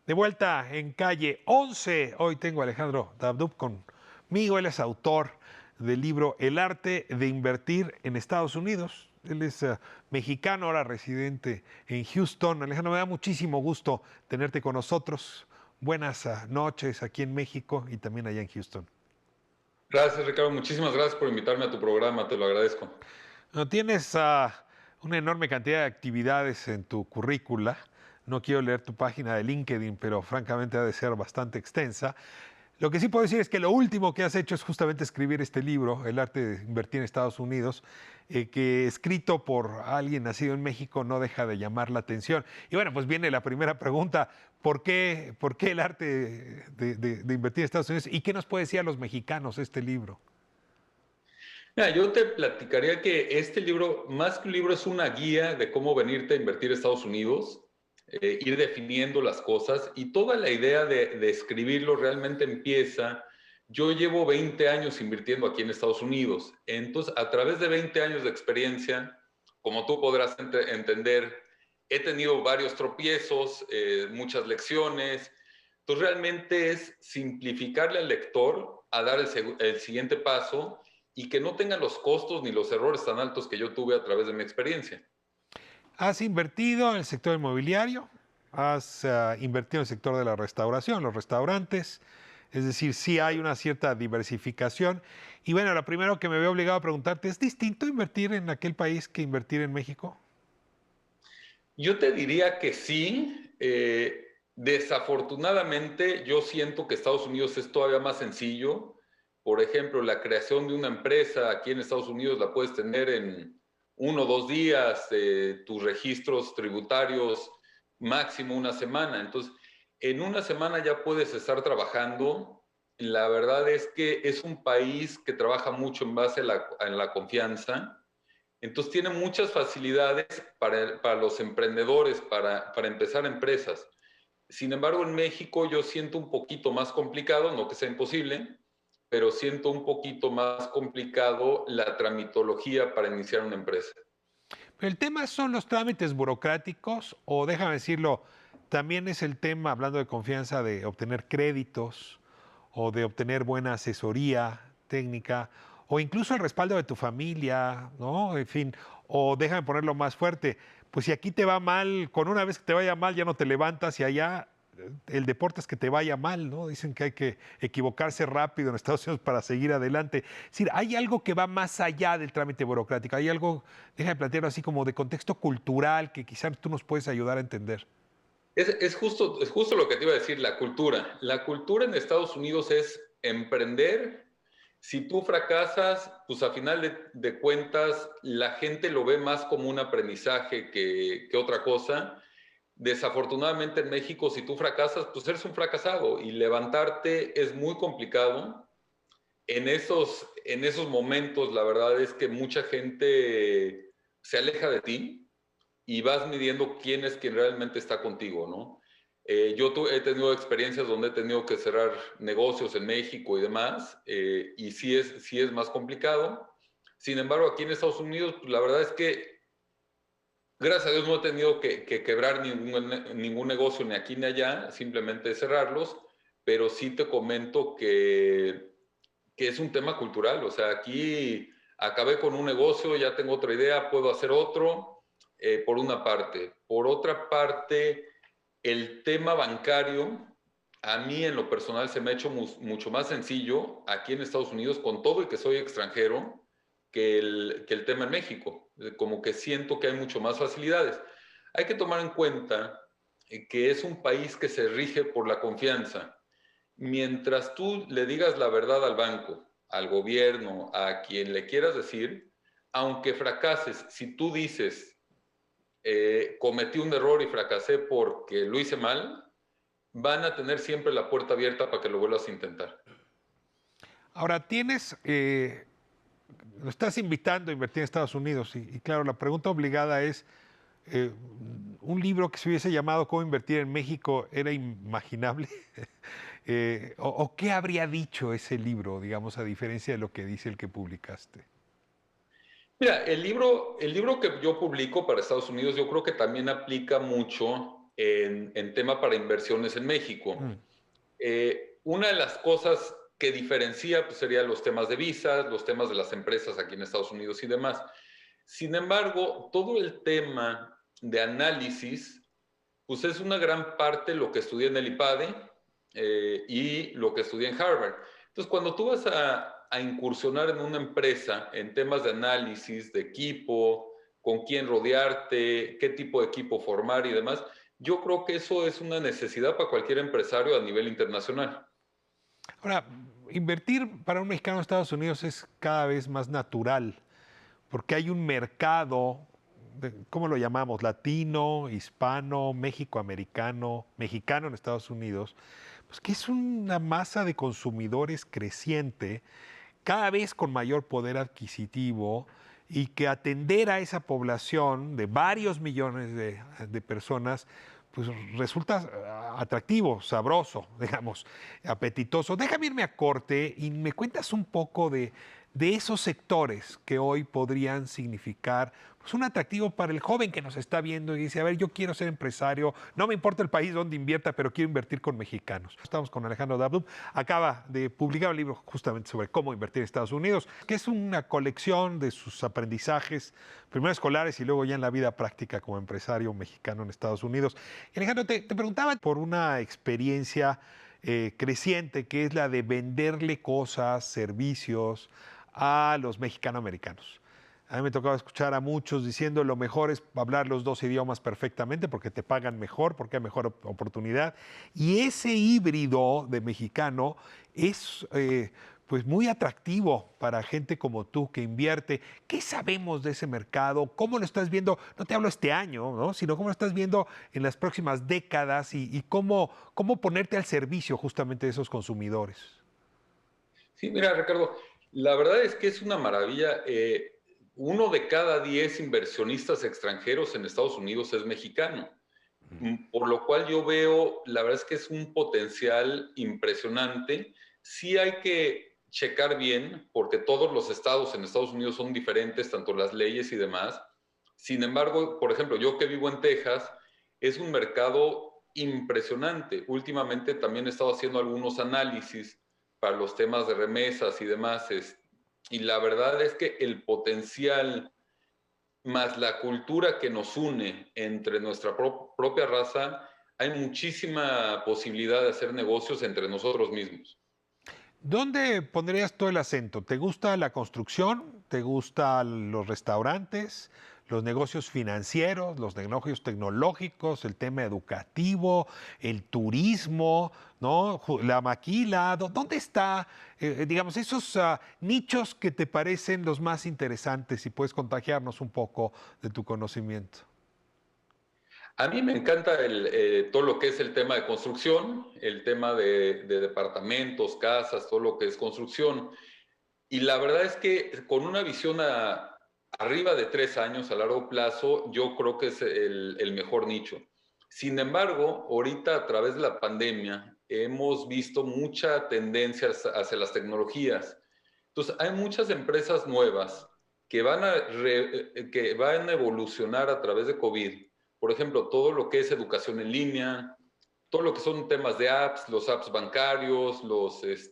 De vuelta en calle 11. Hoy tengo a Alejandro Dabdub conmigo. Él es autor del libro El arte de invertir en Estados Unidos. Él es mexicano, ahora residente en Houston. Alejandro, me da muchísimo gusto tenerte con nosotros. Buenas noches aquí en México y también allá en Houston. Gracias, Ricardo. Muchísimas gracias por invitarme a tu programa. Te lo agradezco. No, tienes una enorme cantidad de actividades en tu currícula. No quiero leer tu página de LinkedIn, pero francamente ha de ser bastante extensa. Lo que sí puedo decir es que lo último que has hecho es justamente escribir este libro, El arte de invertir en Estados Unidos, que escrito por alguien nacido en México no deja de llamar la atención. Y bueno, pues viene la primera pregunta, ¿por qué el arte de invertir en Estados Unidos? ¿Y qué nos puede decir a los mexicanos este libro? Mira, yo te platicaría que este libro, más que un libro, es una guía de cómo venirte a invertir a Estados Unidos, ir definiendo las cosas y toda la idea de escribirlo realmente empieza. Yo llevo 20 años invirtiendo aquí en Estados Unidos. Entonces, a través de 20 años de experiencia, como tú podrás entender, he tenido varios tropiezos, muchas lecciones. Entonces, realmente es simplificarle al lector a dar el siguiente paso y que no tengan los costos ni los errores tan altos que yo tuve a través de mi experiencia. ¿Has invertido en el sector inmobiliario? ¿Has invertido en el sector de la restauración, los restaurantes? Es decir, sí hay una cierta diversificación. Y bueno, lo primero que me veo obligado a preguntarte, ¿es distinto invertir en aquel país que invertir en México? Yo te diría que sí. Desafortunadamente, yo siento que Estados Unidos es todavía más sencillo. Por ejemplo, la creación de una empresa aquí en Estados Unidos la puedes tener en 1 o 2 días, tus registros tributarios máximo una semana. Entonces, en una semana ya puedes estar trabajando. La verdad es que es un país que trabaja mucho en base a la confianza. Entonces tiene muchas facilidades para los emprendedores, para empezar empresas. Sin embargo, en México yo siento un poquito más complicado, no que sea imposible, pero siento un poquito más complicado la tramitología para iniciar una empresa. Pero el tema son los trámites burocráticos o déjame decirlo, también es el tema, hablando de confianza, de obtener créditos o de obtener buena asesoría técnica o incluso el respaldo de tu familia, ¿no? En fin, o déjame ponerlo más fuerte, pues si aquí te va mal, con una vez que te vaya mal ya no te levantas y allá el deporte es que te vaya mal, ¿no? Dicen que hay que equivocarse rápido en Estados Unidos para seguir adelante. Es decir, hay algo que va más allá del trámite burocrático, hay algo, déjame plantearlo así como de contexto cultural que quizás tú nos puedes ayudar a entender. Es justo lo que te iba a decir, la cultura. La cultura en Estados Unidos es emprender. Si tú fracasas, pues a final de cuentas la gente lo ve más como un aprendizaje que otra cosa. Desafortunadamente en México, si tú fracasas, pues eres un fracasado y levantarte es muy complicado. En esos momentos, la verdad es que mucha gente se aleja de ti y vas midiendo quién es quien realmente está contigo, ¿no? Yo he tenido experiencias donde he tenido que cerrar negocios en México y demás, y sí es más complicado. Sin embargo, aquí en Estados Unidos, pues, la verdad es que, gracias a Dios, no he tenido que quebrar ningún negocio ni aquí ni allá, simplemente cerrarlos, pero sí te comento que es un tema cultural. O sea, aquí acabé con un negocio, ya tengo otra idea, puedo hacer otro, por una parte. Por otra parte, el tema bancario, a mí en lo personal se me ha hecho mucho más sencillo aquí en Estados Unidos, con todo y que soy extranjero, que el tema en México. Como que siento que hay mucho más facilidades. Hay que tomar en cuenta que es un país que se rige por la confianza. Mientras tú le digas la verdad al banco, al gobierno, a quien le quieras decir, aunque fracases, si tú dices, cometí un error y fracasé porque lo hice mal, van a tener siempre la puerta abierta para que lo vuelvas a intentar. Ahora, lo estás invitando a invertir en Estados Unidos y claro, la pregunta obligada es, eh, un libro que se hubiese llamado ¿Cómo invertir en México era imaginable? ¿O qué habría dicho ese libro, digamos, a diferencia de lo que dice el que publicaste? Mira, el libro que yo publico para Estados Unidos, yo creo que también aplica mucho. en tema para inversiones en México. Mm. Una de las cosas que diferencia pues, serían los temas de visas, los temas de las empresas aquí en Estados Unidos y demás. Sin embargo, todo el tema de análisis, pues es una gran parte lo que estudié en el IPADE y lo que estudié en Harvard. Entonces, cuando tú vas a incursionar en una empresa en temas de análisis, de equipo, con quién rodearte, qué tipo de equipo formar y demás, yo creo que eso es una necesidad para cualquier empresario a nivel internacional. Ahora, invertir para un mexicano en Estados Unidos es cada vez más natural, porque hay un mercado, ¿cómo lo llamamos? Latino, hispano, México-americano, mexicano en Estados Unidos, pues que es una masa de consumidores creciente, cada vez con mayor poder adquisitivo, y que atender a esa población de varios millones de personas, pues resulta atractivo, sabroso, digamos, apetitoso. Déjame irme a corte y me cuentas un poco de esos sectores que hoy podrían significar pues, un atractivo para el joven que nos está viendo y dice, a ver, yo quiero ser empresario, no me importa el país donde invierta, pero quiero invertir con mexicanos. Estamos con Alejandro Dabdub, acaba de publicar un libro justamente sobre cómo invertir en Estados Unidos, que es una colección de sus aprendizajes, primero escolares y luego ya en la vida práctica como empresario mexicano en Estados Unidos. Y Alejandro, te preguntaba por una experiencia creciente que es la de venderle cosas, servicios a los mexicanoamericanos. A mí me tocaba escuchar a muchos diciendo lo mejor es hablar los dos idiomas perfectamente porque te pagan mejor, porque hay mejor oportunidad. Y ese híbrido de mexicano es pues muy atractivo para gente como tú que invierte. ¿Qué sabemos de ese mercado? ¿Cómo lo estás viendo? No te hablo este año, ¿no? Sino cómo lo estás viendo en las próximas décadas y cómo ponerte al servicio justamente de esos consumidores. Sí, mira, Ricardo, la verdad es que es una maravilla. Uno de cada 10 inversionistas extranjeros en Estados Unidos es mexicano. Por lo cual yo veo, la verdad es que es un potencial impresionante. Sí hay que checar bien, porque todos los estados en Estados Unidos son diferentes, tanto las leyes y demás. Sin embargo, por ejemplo, yo que vivo en Texas, es un mercado impresionante. Últimamente también he estado haciendo algunos análisis para los temas de remesas y demás. Y la verdad es que el potencial más la cultura que nos une entre nuestra propia raza, hay muchísima posibilidad de hacer negocios entre nosotros mismos. ¿Dónde pondrías todo el acento? ¿Te gusta la construcción? ¿Te gustan los restaurantes? ¿Los negocios financieros? ¿Los negocios tecnológicos? ¿El tema educativo? ¿El turismo? ¿No? ¿La maquila? ¿Dónde está, digamos, esos nichos que te parecen los más interesantes y puedes contagiarnos un poco de tu conocimiento? A mí me encanta todo lo que es el tema de construcción, el tema de departamentos, casas, todo lo que es construcción. Y la verdad es que con una visión arriba de 3 años a largo plazo, yo creo que es el mejor nicho. Sin embargo, ahorita a través de la pandemia hemos visto mucha tendencia hacia las tecnologías. Entonces, hay muchas empresas nuevas que van a evolucionar a través de COVID. Por ejemplo, todo lo que es educación en línea, todo lo que son temas de apps, los apps bancarios,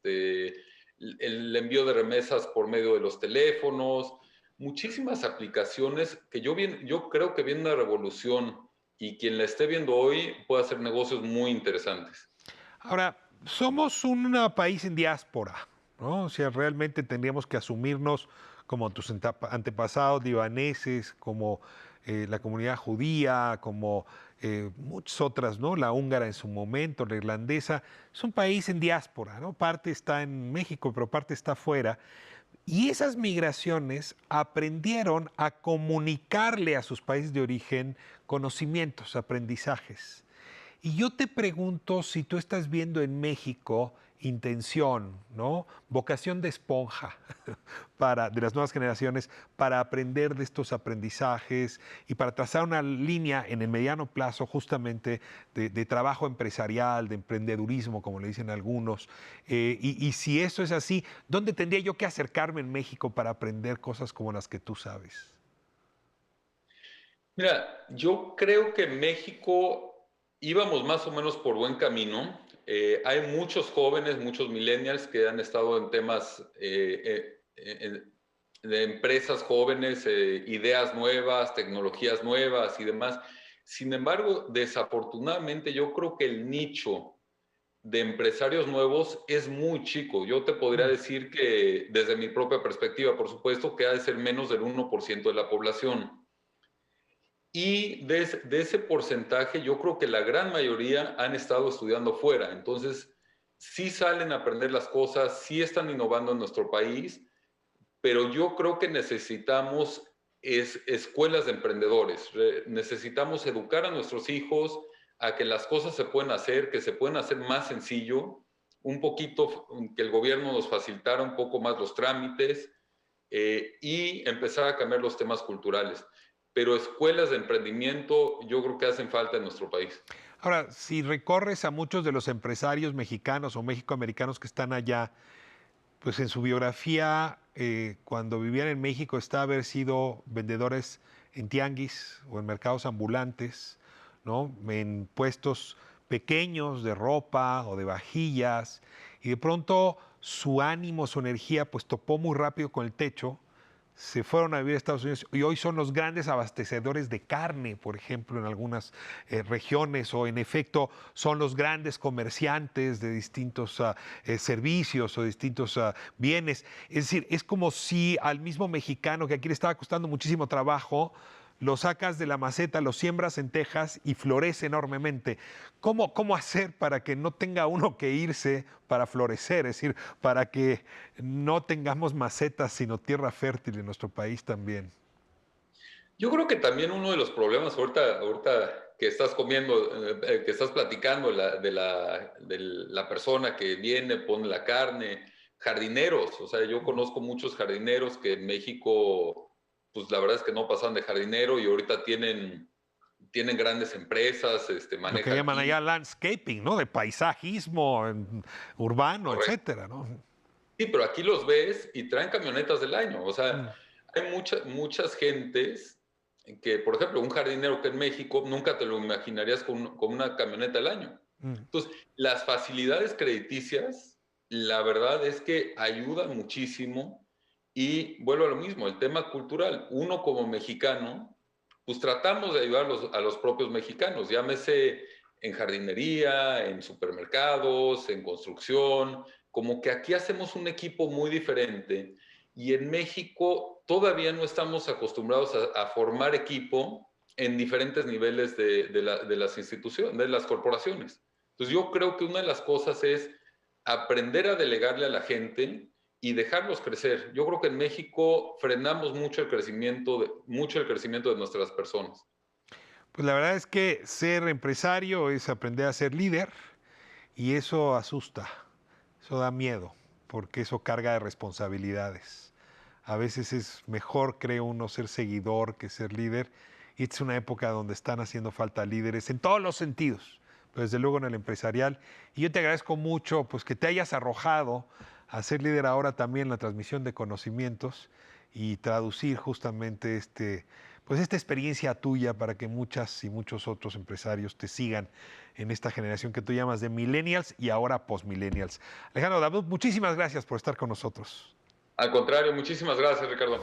el envío de remesas por medio de los teléfonos, muchísimas aplicaciones que yo creo que viene una revolución y quien la esté viendo hoy puede hacer negocios muy interesantes. Ahora, somos un país en diáspora, ¿no? O sea, realmente tendríamos que asumirnos como tus antepasados libaneses, como la comunidad judía, como muchas otras, ¿no? La húngara en su momento, la irlandesa. Es un país en diáspora, ¿no? Parte está en México, pero parte está afuera. Y esas migraciones aprendieron a comunicarle a sus países de origen conocimientos, aprendizajes. Y yo te pregunto si tú estás viendo en México intención, ¿no? Vocación de esponja de las nuevas generaciones para aprender de estos aprendizajes y para trazar una línea en el mediano plazo justamente de trabajo empresarial, de emprendedurismo, como le dicen algunos. Y si eso es así, ¿dónde tendría yo que acercarme en México para aprender cosas como las que tú sabes? Mira, yo creo que México íbamos más o menos por buen camino. Hay muchos jóvenes, muchos millennials que han estado en temas de empresas jóvenes, ideas nuevas, tecnologías nuevas y demás. Sin embargo, desafortunadamente yo creo que el nicho de empresarios nuevos es muy chico. Yo te podría decir que, desde mi propia perspectiva, por supuesto, que ha de ser menos del 1% de la población. Y de ese porcentaje, yo creo que la gran mayoría han estado estudiando fuera. Entonces, sí salen a aprender las cosas, sí están innovando en nuestro país, pero yo creo que necesitamos escuelas de emprendedores. Necesitamos educar a nuestros hijos a que las cosas se pueden hacer, que se pueden hacer más sencillo, un poquito, que el gobierno nos facilitara un poco más los trámites, y empezar a cambiar los temas culturales. Pero escuelas de emprendimiento yo creo que hacen falta en nuestro país. Ahora, si recorres a muchos de los empresarios mexicanos o mexicoamericanos que están allá, pues en su biografía, cuando vivían en México, está haber sido vendedores en tianguis o en mercados ambulantes, ¿no? En puestos pequeños de ropa o de vajillas, y de pronto su ánimo, su energía, pues topó muy rápido con el techo, se fueron a vivir a Estados Unidos y hoy son los grandes abastecedores de carne, por ejemplo, en algunas regiones, o en efecto son los grandes comerciantes de distintos servicios o distintos bienes. Es decir, es como si al mismo mexicano que aquí le estaba costando muchísimo trabajo, lo sacas de la maceta, lo siembras en Texas y florece enormemente. ¿Cómo hacer para que no tenga uno que irse para florecer? Es decir, para que no tengamos macetas, sino tierra fértil en nuestro país también. Yo creo que también uno de los problemas ahorita que estás comiendo, que estás platicando de la persona que viene, pone la carne, jardineros. O sea, yo conozco muchos jardineros que en México, pues la verdad es que no pasan de jardinero y ahorita tienen grandes empresas, Lo que manejan llaman químicos. allá landscaping, ¿no? De paisajismo urbano, Correcto. etcétera, ¿no? Sí, pero aquí los ves y traen camionetas del año. O sea, Mm, hay muchas gentes que, por ejemplo, un jardinero que en México nunca te lo imaginarías con una camioneta del año. mm. Entonces, las facilidades crediticias, la verdad es que ayudan muchísimo, y vuelvo a lo mismo, el tema cultural. Uno como mexicano, pues tratamos de ayudar a los propios mexicanos, llámese en jardinería, en supermercados, en construcción, como que aquí hacemos un equipo muy diferente, y en México todavía no estamos acostumbrados a formar equipo en diferentes niveles de las instituciones, de las corporaciones. Entonces yo creo que una de las cosas es aprender a delegarle a la gente y dejarlos crecer. Yo creo que en México frenamos mucho el crecimiento de nuestras personas. Pues la verdad es que ser empresario es aprender a ser líder y eso asusta, eso da miedo, porque eso carga de responsabilidades. A veces es mejor, creo uno, ser seguidor que ser líder. Y esta es una época donde están haciendo falta líderes en todos los sentidos, pero desde luego en el empresarial. Y yo te agradezco mucho pues, que te hayas arrojado a ser líder ahora también en la transmisión de conocimientos y traducir justamente pues esta experiencia tuya para que muchas y muchos otros empresarios te sigan en esta generación que tú llamas de millennials y ahora postmillennials. Alejandro Dabud, muchísimas gracias por estar con nosotros. Al contrario, muchísimas gracias, Ricardo.